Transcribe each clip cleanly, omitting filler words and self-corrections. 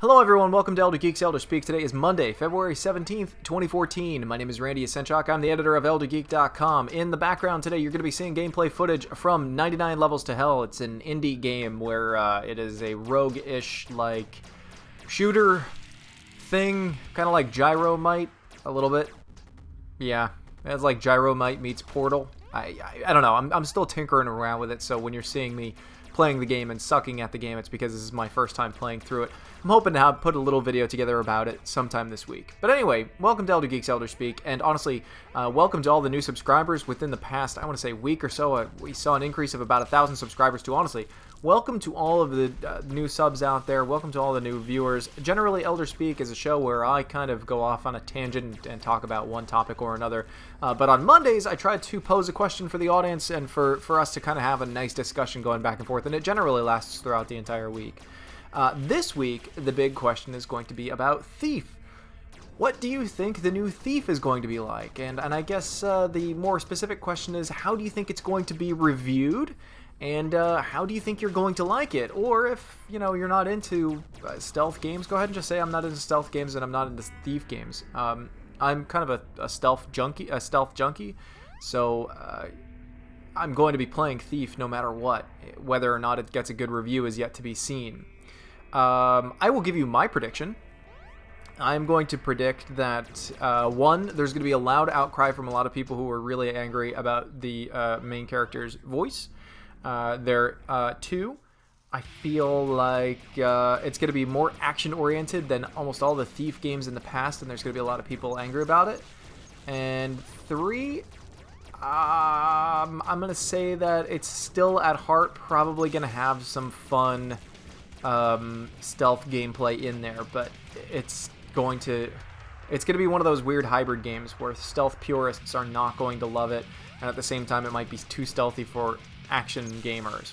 Hello everyone, welcome to Elder Geek's Elder Speak. Today is Monday, February 17th, 2014. My name is Randy Asenchak. I'm the editor of ElderGeek.com. In the background today, you're going to be seeing gameplay footage from 99 Levels to Hell. It's an indie game where it is a rogue-ish, like, shooter thing, kind of like Gyromite, a little bit. Yeah, it's like Gyromite meets Portal. I don't know, I'm still tinkering around with it, so when you're seeing me playing the game and sucking at the game, it's because this is my first time playing through it. I'm hoping to put a little video together about it sometime this week. But anyway, welcome to Elder Geek's Elder Speak, and honestly, welcome to all the new subscribers. Within the past, I want to say, week or so, we saw an increase of about 1,000 subscribers too. Honestly, welcome to all of the new subs out there. Welcome to all the new viewers. Generally, Elder Speak is a show where I kind of go off on a tangent and talk about one topic or another. But on Mondays, I try to pose a question for the audience and for us to kind of have a nice discussion going back and forth, and it generally lasts throughout the entire week. This week, the big question is going to be about Thief. What do you think the new Thief is going to be like? And I guess the more specific question is, how do you think it's going to be reviewed? And how do you think you're going to like it? Or if, you're not into stealth games, go ahead and just say I'm not into stealth games and I'm not into Thief games. I'm kind of a stealth junkie, so I'm going to be playing Thief no matter what. Whether or not it gets a good review is yet to be seen. I will give you my prediction. I'm going to predict that, one, there's going to be a loud outcry from a lot of people who are really angry about the main character's voice. Two, I feel like it's going to be more action-oriented than almost all the Thief games in the past, and there's going to be a lot of people angry about it. And three, I'm going to say that it's still at heart probably going to have some fun stealth gameplay in there, but it's going to be one of those weird hybrid games where stealth purists are not going to love it, and at the same time it might be too stealthy for action gamers.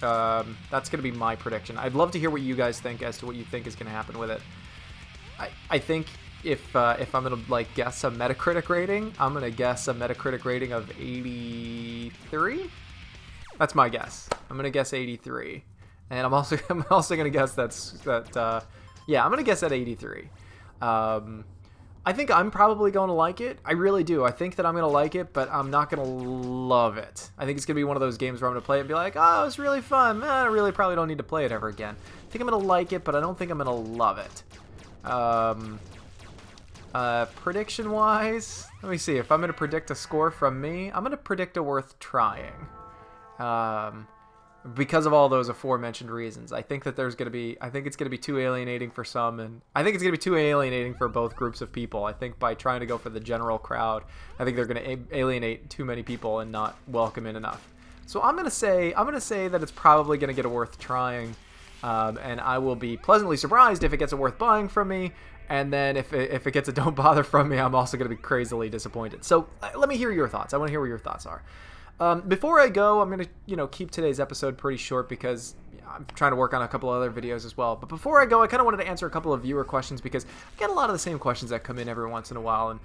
That's going to be my prediction. I'd love to hear what you guys think as to what you think is going to happen with it. I think if I'm going to guess a Metacritic rating, I'm going to guess a Metacritic rating of 83. That's my guess. I'm going to guess 83. And I'm also going to guess I'm going to guess at 83. I think I'm probably going to like it. I really do. I think that I'm going to like it, but I'm not going to love it. I think it's going to be one of those games where I'm going to play it and be like, oh, it was really fun. I really probably don't need to play it ever again. I think I'm going to like it, but I don't think I'm going to love it. Prediction-wise, let me see. If I'm going to predict a score from me, I'm going to predict a worth trying. Because of all those aforementioned reasons. I think it's going to be too alienating for some, and I think it's going to be too alienating for both groups of people. I think by trying to go for the general crowd, I think they're going to alienate too many people and not welcome in enough. So I'm going to say that it's probably going to get a worth trying, and I will be pleasantly surprised if it gets a worth buying from me, and then if it gets a don't bother from me, I'm also going to be crazily disappointed. So let me hear your thoughts. I want to hear what your thoughts are. Before I go, I'm going to, keep today's episode pretty short because I'm trying to work on a couple other videos as well. But before I go, I kind of wanted to answer a couple of viewer questions because I get a lot of the same questions that come in every once in a while, and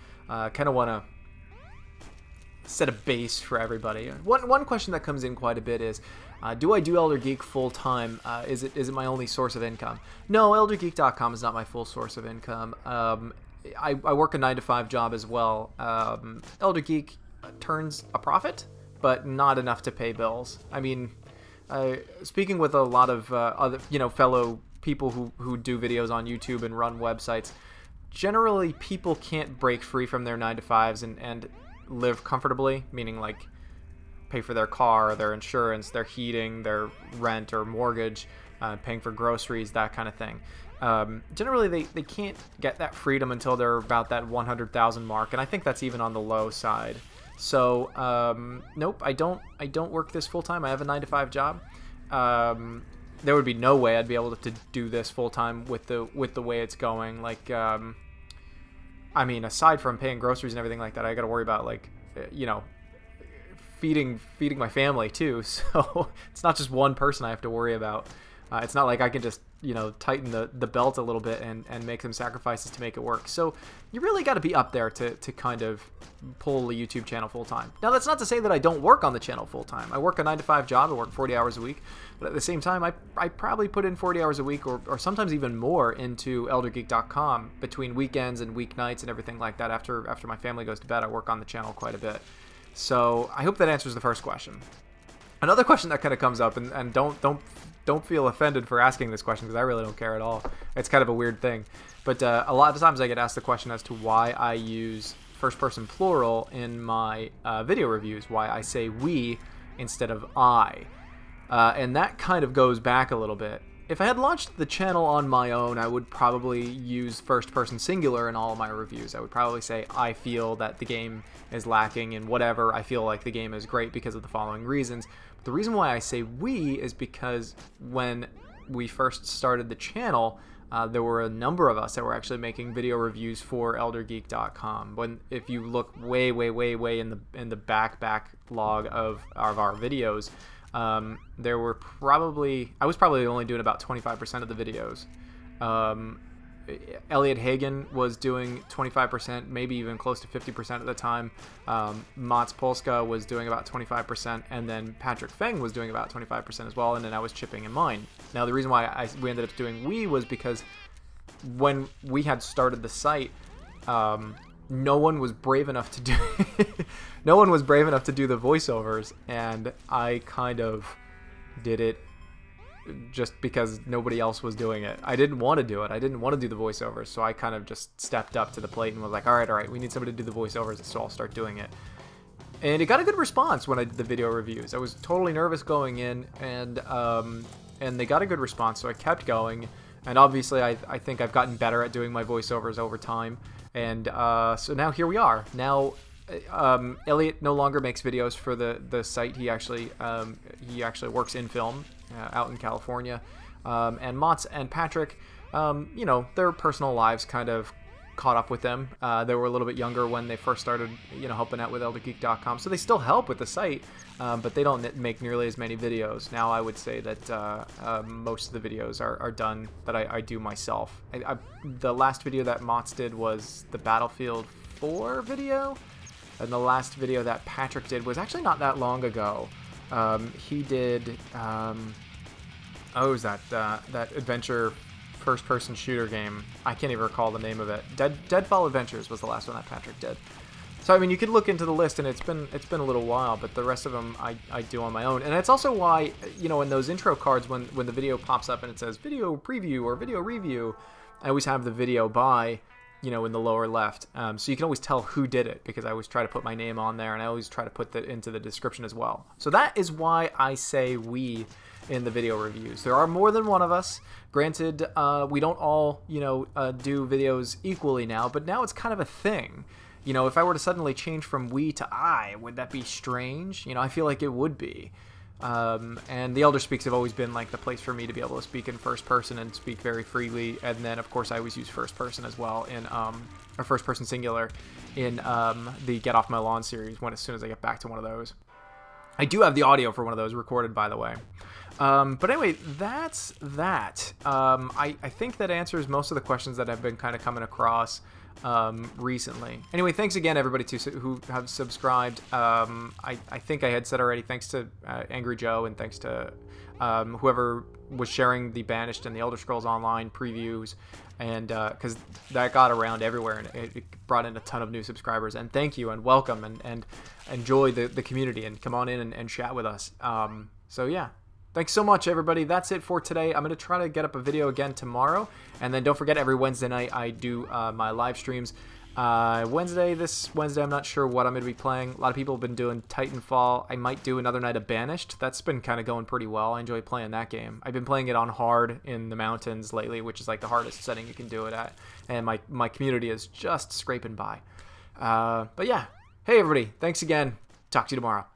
kind of want to set a base for everybody. One question that comes in quite a bit is, do I do Elder Geek full time? Is it my only source of income? No, ElderGeek.com is not my full source of income. I work a 9-to-5 job as well. Elder Geek turns a profit, but not enough to pay bills. I mean, speaking with a lot of other, fellow people who do videos on YouTube and run websites, generally people can't break free from their 9-to-5s and live comfortably, meaning like pay for their car, their insurance, their heating, their rent or mortgage, paying for groceries, that kind of thing. Generally, they can't get that freedom until they're about that 100,000 mark, and I think that's even on the low side. So, nope, I don't work this full time. I have a 9-to-5 job. There would be no way I'd be able to do this full time with the way it's going. Like, I mean, aside from paying groceries and everything like that, I got to worry about feeding my family too. So it's not just one person I have to worry about. It's not like I can just tighten the belt a little bit and make some sacrifices to make it work. So you really got to be up there to kind of pull the YouTube channel full time. Now, that's not to say that I don't work on the channel full time. I work a 9-to-5 job. I work 40 hours a week. But at the same time, I probably put in 40 hours a week or sometimes even more into eldergeek.com between weekends and weeknights and everything like that. After my family goes to bed, I work on the channel quite a bit. So I hope that answers the first question. Another question that kind of comes up, and don't feel offended for asking this question because I really don't care at all. It's kind of a weird thing. But a lot of times I get asked the question as to why I use first person plural in my video reviews, why I say we instead of I. And that kind of goes back a little bit. If I had launched the channel on my own, I would probably use first person singular in all of my reviews. I would probably say I feel that the game is lacking in whatever. I feel like the game is great because of the following reasons. But the reason why I say we is because when we first started the channel, there were a number of us that were actually making video reviews for eldergeek.com. If you look way in the backlog of our videos, there were I was probably only doing about 25% of the videos. Elliot Hagen was doing 25%, maybe even close to 50% at the time. Mats Polska was doing about 25%, and then Patrick Feng was doing about 25% as well, and then I was chipping in mine. Now, the reason why we ended up doing we was because when we had started the site, no one was brave enough to do no one was brave enough to do the voiceovers, and I kind of did it just because nobody else was doing it. I didn't want to do it. I didn't want to do the voiceovers, so I kind of just stepped up to the plate and was like, all right, we need somebody to do the voiceovers, so I'll start doing it. And it got a good response when I did the video reviews. I was totally nervous going in, and they got a good response, so I kept going. And obviously, I think I've gotten better at doing my voiceovers over time. And so now here we are. Now, Elliot no longer makes videos for the site. He actually works in film out in California. And Mats and Patrick, their personal lives kind of caught up with them. They were a little bit younger when they first started, helping out with eldergeek.com. So they still help with the site, but they don't make nearly as many videos. Now I would say that most of the videos are done that I do myself. The last video that Mats did was the Battlefield 4 video, and the last video that Patrick did was actually not that long ago. He did, what was that adventure first-person shooter game? I can't even recall the name of it. Deadfall Adventures was the last one that Patrick did. So I mean, you could look into the list, and it's been a little while, but the rest of them I do on my own. And it's also why, in those intro cards, when the video pops up and it says video preview or video review, I always have the video by, in the lower left. So you can always tell who did it, because I always try to put my name on there, and I always try to put that into the description as well. So that is why I say we in the video reviews. There are more than one of us. Granted, we don't all, do videos equally now, but now it's kind of a thing. If I were to suddenly change from we to I, would that be strange? I feel like it would be. And the Elder Speaks have always been like the place for me to be able to speak in first person and speak very freely. And then, of course, I always use first person as well in, or first person singular in the Get Off My Lawn series as soon as I get back to one of those. I do have the audio for one of those recorded, by the way. But anyway, that's that. I think that answers most of the questions that have been kind of coming across recently. Anyway, thanks again, everybody who have subscribed. I think I had said already, thanks to Angry Joe, and thanks to whoever was sharing the Banished and the Elder Scrolls Online previews, and because that got around everywhere, and it brought in a ton of new subscribers. And thank you, and welcome, and enjoy the community, and come on in and chat with us. So yeah. Thanks so much, everybody. That's it for today. I'm going to try to get up a video again tomorrow. And then don't forget, every Wednesday night I do my live streams. This Wednesday, I'm not sure what I'm going to be playing. A lot of people have been doing Titanfall. I might do another night of Banished. That's been kind of going pretty well. I enjoy playing that game. I've been playing it on hard in the mountains lately, which is like the hardest setting you can do it at. And my community is just scraping by. But yeah. Hey, everybody. Thanks again. Talk to you tomorrow.